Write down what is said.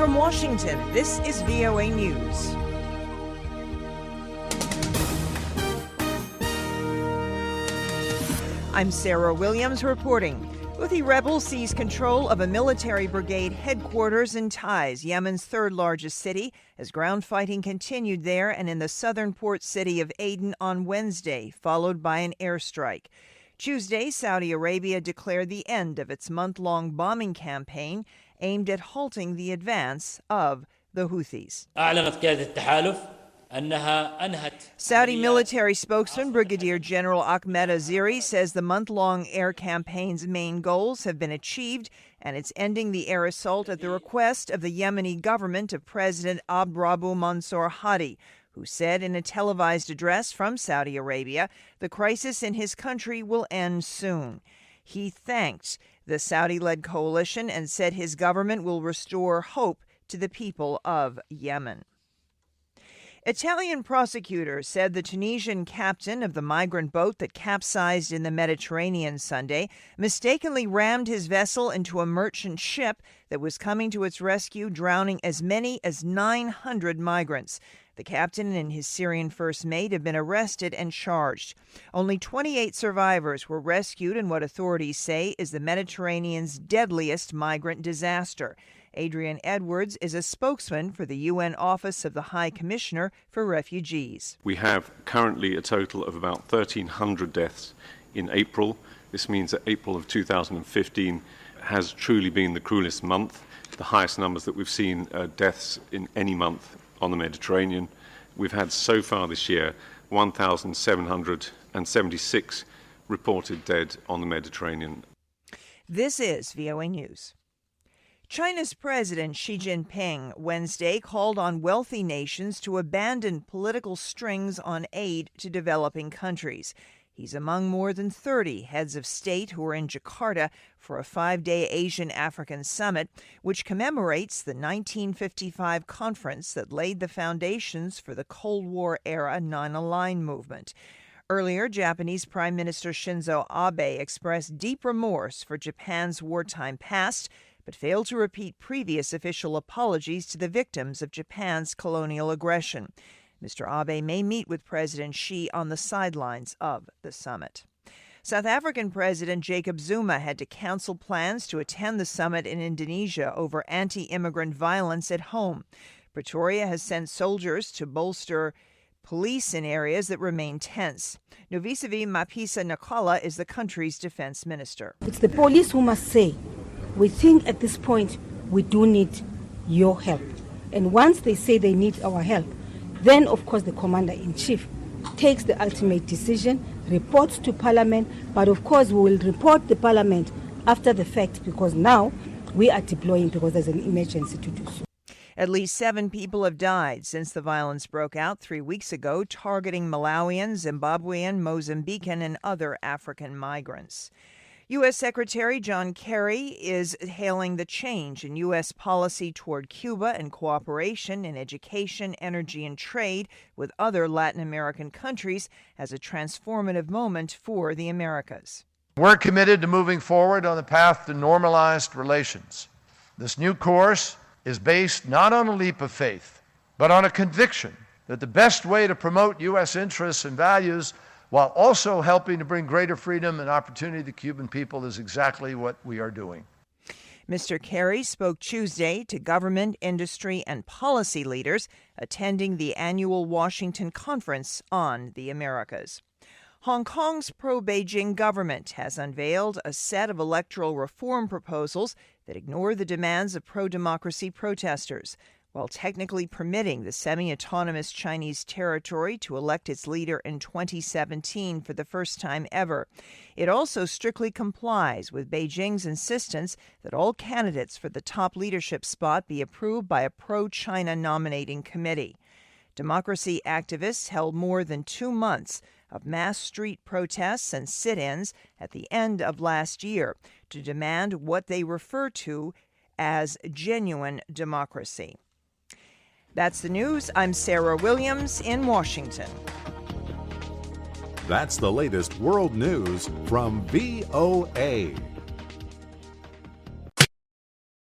from Washington, this is VOA News. I'm Sarah Williams reporting. Houthi rebels seize control of a military brigade headquarters in Taiz, Yemen's third largest city, as ground fighting continued there and in the southern port city of Aden on Wednesday, followed by an airstrike. Tuesday, Saudi Arabia declared the end of its month-long bombing campaign aimed at halting the advance of the Houthis. Saudi military spokesman Brigadier General Ahmed Asseri says the month-long air campaign's main goals have been achieved, and it's ending the air assault at the request of the Yemeni government of President Abd-Rabbu Mansour Hadi, who said in a televised address from Saudi Arabia the crisis in his country will end soon. He thanked the Saudi-led coalition and said his government will restore hope to the people of Yemen. Italian prosecutors said the Tunisian captain of the migrant boat that capsized in the Mediterranean Sunday mistakenly rammed his vessel into a merchant ship that was coming to its rescue, drowning as many as 900 migrants. The captain and his Syrian first mate have been arrested and charged. Only 28 survivors were rescued in what authorities say is the Mediterranean's deadliest migrant disaster. Adrian Edwards is a spokesman for the UN Office of the High Commissioner for Refugees. We have currently a total of about 1,300 deaths in April. This means that April of 2015 has truly been the cruelest month, the highest numbers that we've seen deaths in any month on the Mediterranean. We've had so far this year 1,776 reported dead on the Mediterranean. This is VOA News. China's President Xi Jinping Wednesday called on wealthy nations to abandon political strings on aid to developing countries. He's among more than 30 heads of state who are in Jakarta for a 5-day Asian-African summit, which commemorates the 1955 conference that laid the foundations for the Cold War-era non-aligned movement. Earlier, Japanese Prime Minister Shinzo Abe expressed deep remorse for Japan's wartime past, but failed to repeat previous official apologies to the victims of Japan's colonial aggression. Mr. Abe may meet with President Xi on the sidelines of the summit. South African President Jacob Zuma had to cancel plans to attend the summit in Indonesia over anti-immigrant violence at home. Pretoria has sent soldiers to bolster police in areas that remain tense. Novisavi Mapisa Nakala is the country's defense minister. It's the police who must say, we think at this point we do need your help. And once they say they need our help, then, of course, the commander-in-chief takes the ultimate decision, reports to Parliament, but, of course, we will report the Parliament after the fact because now we are deploying because there's an emergency to do so. At least 7 people have died since the violence broke out 3 weeks ago, targeting Malawian, Zimbabwean, Mozambican, and other African migrants. U.S. Secretary John Kerry is hailing the change in U.S. policy toward Cuba and cooperation in education, energy, and trade with other Latin American countries as a transformative moment for the Americas. We're committed to moving forward on the path to normalized relations. This new course is based not on a leap of faith, but on a conviction that the best way to promote U.S. interests and values while also helping to bring greater freedom and opportunity to the Cuban people is exactly what we are doing. Mr. Kerry spoke Tuesday to government, industry, and policy leaders attending the annual Washington Conference on the Americas. Hong Kong's pro-Beijing government has unveiled a set of electoral reform proposals that ignore the demands of pro-democracy protesters, while technically permitting the semi-autonomous Chinese territory to elect its leader in 2017 for the first time ever. It also strictly complies with Beijing's insistence that all candidates for the top leadership spot be approved by a pro-China nominating committee. Democracy activists held more than 2 months of mass street protests and sit-ins at the end of last year to demand what they refer to as genuine democracy. That's the news. I'm Sarah Williams in Washington. That's the latest world news from VOA.